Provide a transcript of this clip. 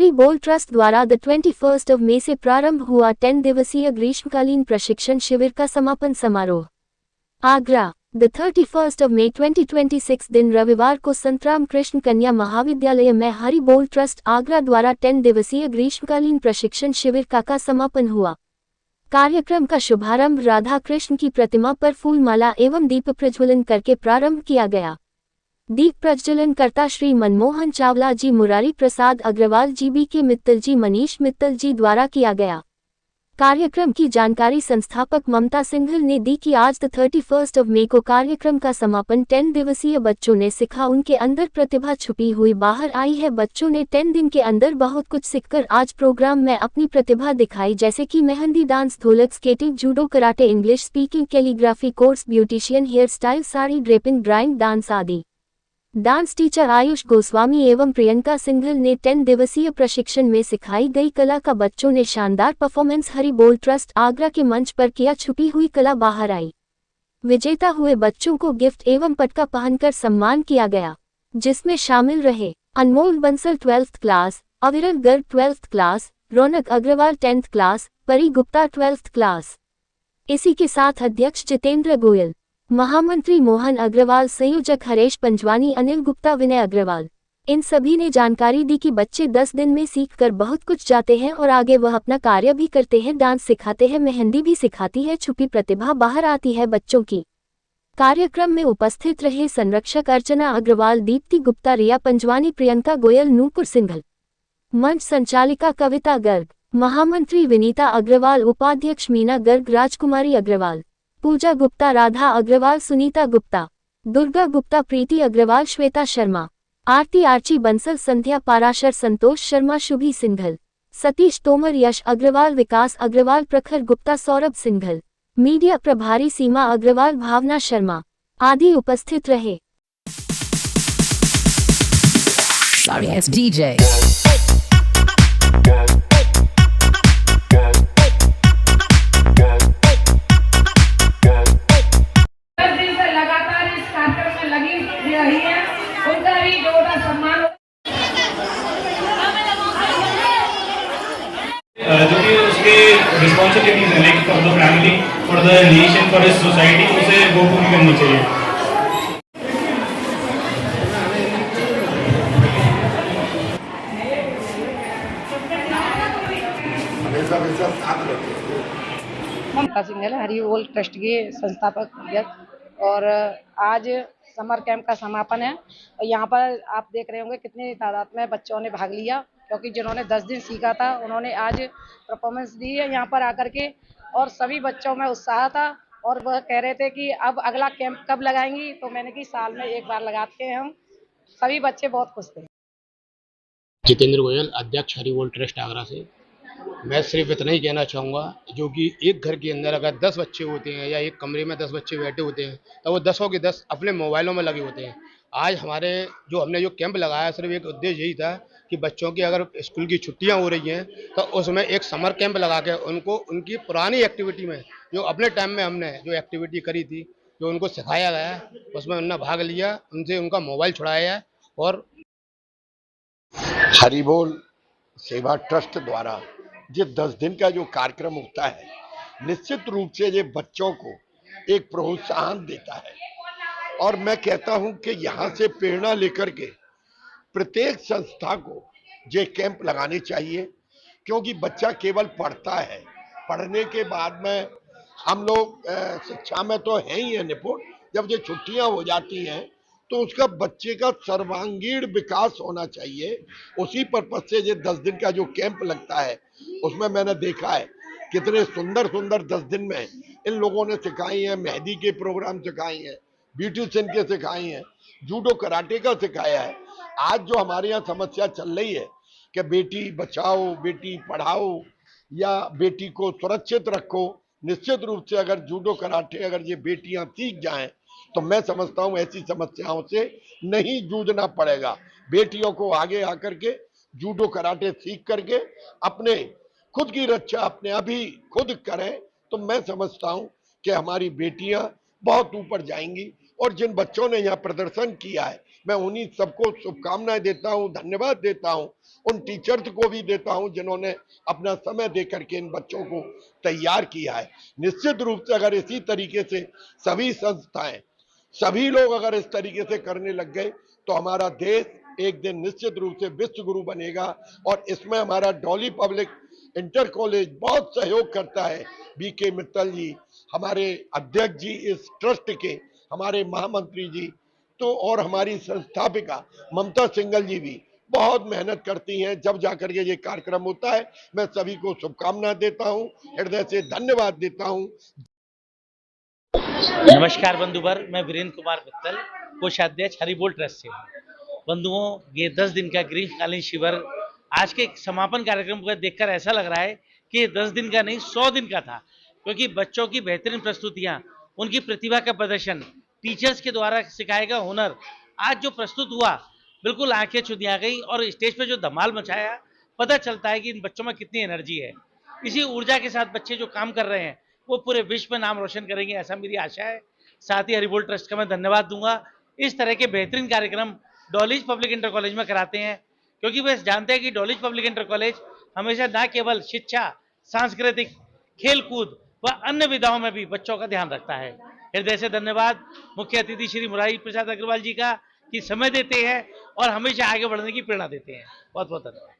हरि बोल ट्रस्ट द्वारा द 21 मई से प्रारंभ हुआ 10 दिवसीय ग्रीष्मकालीन प्रशिक्षण शिविर का समापन समारोह आगरा। द 31 मई 2026 दिन रविवार को संत रामकृष्ण कन्या महाविद्यालय में हरि बोल ट्रस्ट आगरा द्वारा 10 दिवसीय ग्रीष्मकालीन प्रशिक्षण शिविर का समापन हुआ। कार्यक्रम का शुभारंभ राधा कृष्ण की प्रतिमा पर फूलमाला एवं दीप प्रज्वलन करके प्रारंभ किया गया। दीप प्रज्वलन करता श्री मनमोहन चावला जी, मुरारी प्रसाद अग्रवाल जी, बी के मित्तल जी, मनीष मित्तल जी द्वारा किया गया। कार्यक्रम की जानकारी संस्थापक ममता सिंघल ने दी कि आज 31 मई को कार्यक्रम का समापन 10 दिवसीय बच्चों ने सीखा, उनके अंदर प्रतिभा छुपी हुई बाहर आई है। बच्चों ने 10 दिन के अंदर बहुत कुछ सीखकर आज प्रोग्राम में अपनी प्रतिभा दिखाई, जैसे कि मेहंदी डांस, ढोलक, skating, judo, karate, English speaking, calligraphy course, beautician, hair style, sari draping, drawing, dance आदि। डांस टीचर आयुष गोस्वामी एवं प्रियंका सिंघल ने 10 दिवसीय प्रशिक्षण में सिखाई गई कला का बच्चों ने शानदार परफॉर्मेंस हरि बोल ट्रस्ट आगरा के मंच पर किया। छुपी हुई कला बाहर आई। विजेता हुए बच्चों को गिफ्ट एवं पटका पहनकर सम्मान किया गया, जिसमें शामिल रहे अनमोल बंसल 12th क्लास, अविरल गर्ग 12th क्लास, रौनक अग्रवाल 10th क्लास, परी गुप्ता 12th क्लास। इसी के साथ अध्यक्ष जितेंद्र गोयल, महामंत्री मोहन अग्रवाल, संयोजक हरेश पंजवानी, अनिल गुप्ता, विनय अग्रवाल, इन सभी ने जानकारी दी कि बच्चे 10 दिन में सीखकर बहुत कुछ जाते हैं और आगे वह अपना कार्य भी करते हैं। डांस सिखाते हैं, मेहंदी भी सिखाती है, छुपी प्रतिभा बाहर आती है बच्चों की। कार्यक्रम में उपस्थित रहे संरक्षक अर्चना अग्रवाल, दीप्ति गुप्ता, रिया पंजवानी, प्रियंका गोयल, नूपुर सिंघल, मंच संचालिका कविता गर्ग, महामंत्री विनीता अग्रवाल, उपाध्यक्ष मीना गर्ग, राजकुमारी अग्रवाल, पूजा गुप्ता, राधा अग्रवाल, सुनीता गुप्ता, दुर्गा गुप्ता, प्रीति अग्रवाल, श्वेता शर्मा, आरती आर्ची बंसल, संध्या पाराशर, संतोष शर्मा, शुभी सिंघल, सतीश तोमर, यश अग्रवाल, विकास अग्रवाल, प्रखर गुप्ता, सौरभ सिंघल, मीडिया प्रभारी सीमा अग्रवाल, भावना शर्मा आदि उपस्थित रहे। Sorry, it's DJ. जो कि उसके रिस्पॉन्सिबिलिटीज हैं, like for the family, for the nation, for his society, उसे वो पूरी करनी चाहिए। ममता सिंघल, हरि बोल ट्रस्ट के संस्थापक अध्यक्ष, और आज समर कैंप का समापन है। और यहाँ पर आप देख रहे होंगे कितनी तादाद में बच्चों ने भाग लिया, क्योंकि जिन्होंने 10 दिन सीखा था उन्होंने आज परफॉर्मेंस दी है यहाँ पर आकर के, और सभी बच्चों में उत्साह था। और वह कह रहे थे कि अब अगला कैंप कब लगाएंगी, तो मैंने कि साल में एक बार लगाते हैं हम। सभी बच्चे बहुत खुश थे। जितेंद्र गोयल, अध्यक्ष हरि बोल ट्रस्ट आगरा से। मैं सिर्फ इतना ही कहना चाहूँगा, जो कि एक घर के अंदर अगर 10 बच्चे होते हैं या एक कमरे में 10 बच्चे बैठे होते हैं, तो वो 10 के 10 अपने मोबाइलों में लगे होते हैं। आज हमने जो कैंप लगाया, सिर्फ एक उद्देश्य यही था कि बच्चों की अगर स्कूल की छुट्टियां हो रही हैं तो उसमें एक समर कैंप लगा के उनको उनकी पुरानी एक्टिविटी में, जो अपने टाइम में हमने जो एक्टिविटी करी थी, जो उनको सिखाया गया, उसमें उन्होंने भाग लिया, उनसे उनका मोबाइल छुड़ाया। और हरि बोल सेवा ट्रस्ट द्वारा ये 10 दिन का जो कार्यक्रम होता है, निश्चित रूप से ये बच्चों को एक प्रोत्साहन देता है। और मैं कहता हूं कि यहाँ से प्रेरणा लेकर के प्रत्येक संस्था को ये कैंप लगाने चाहिए, क्योंकि बच्चा केवल पढ़ता है, पढ़ने के बाद में हम लोग शिक्षा में तो है ही है निपुण, जब ये छुट्टियां हो जाती हैं तो उसका बच्चे का सर्वांगीण विकास होना चाहिए। उसी पर्पज से ये 10 दिन का जो कैंप लगता है, उसमें मैंने देखा है कितने सुंदर सुंदर 10 दिन में इन लोगों ने सिखाई है। मेहंदी के प्रोग्राम सिखाई हैं, ब्यूटिशियन के सिखाई हैं, जूडो कराटे का सिखाया है। आज जो हमारे यहाँ समस्या चल रही है कि बेटी बचाओ, बेटी पढ़ाओ या बेटी को सुरक्षित रखो, निश्चित रूप से अगर जूडो कराटे अगर ये बेटियां सीख जाएं तो मैं समझता हूं ऐसी समस्याओं से नहीं जूझना पड़ेगा। बेटियों को आगे आकर के जूडो कराटे सीख करके अपने खुद की रक्षा अपने अभी खुद करें, तो मैं समझता हूं कि हमारी बेटियां बहुत ऊपर जाएंगी। और जिन बच्चों ने यहाँ प्रदर्शन किया है, मैं उन्हीं सबको शुभकामनाएं देता हूँ, धन्यवाद देता हूँ। उन टीचर्स को भी देता हूँ जिन्होंने अपना समय दे करके इन बच्चों को तैयार किया है। निश्चित रूप से अगर इसी तरीके से सभी संस्थाएं, सभी लोग अगर इस तरीके से करने लग गए तो हमारा देश एक दिन निश्चित रूप से विश्व गुरु बनेगा। और इसमें हमारा डॉली पब्लिक इंटर कॉलेज बहुत सहयोग करता है। बीके मित्तल जी, हमारे अध्यक्ष जी इस ट्रस्ट के, हमारे महामंत्री जी तो, और हमारी संस्थापिका ममता सिंघल जी भी बहुत मेहनत करती हैं जब जाकर के ये कार्यक्रम होता है। मैं सभी को शुभकामनाएं देता हूं, हृदय से धन्यवाद देता हूं। नमस्कार बंधुवर, मैं वीरेंद्र कुमार मित्तल, कोषाध्यक्ष हरिबोल ट्रस्ट से हूँ। बंधुओं, ये 10 दिन का ग्रीष्मकालीन शिविर आज के समापन कार्यक्रम को देखकर ऐसा लग रहा है कि ये 10 दिन का नहीं 100 दिन का था, क्योंकि बच्चों की बेहतरीन प्रस्तुतियाँ, उनकी प्रतिभा का प्रदर्शन, टीचर्स के द्वारा सिखाया गया हुनर, आज जो प्रस्तुत हुआ बिल्कुल आंखें चुदिया गई। और स्टेज पे जो धमाल मचाया, पता चलता है कि इन बच्चों में कितनी एनर्जी है। इसी ऊर्जा के साथ बच्चे जो काम कर रहे हैं वो पूरे विश्व में नाम रोशन करेंगे, ऐसा मेरी आशा है। साथ ही हरिबोल ट्रस्ट का मैं धन्यवाद दूंगा। इस तरह के बेहतरीन कार्यक्रम डॉलीज पब्लिक इंटर कॉलेज में कराते हैं, क्योंकि वे जानते हैं कि डॉलीज पब्लिक इंटर कॉलेज हमेशा न केवल शिक्षा, सांस्कृतिक, खेलकूद व अन्य विधाओं में भी बच्चों का ध्यान रखता है। हृदय से धन्यवाद मुख्य अतिथि श्री मुरारी प्रसाद अग्रवाल जी का, कि समय देते हैं और हमेशा आगे बढ़ने की प्रेरणा देते हैं। बहुत बहुत धन्यवाद।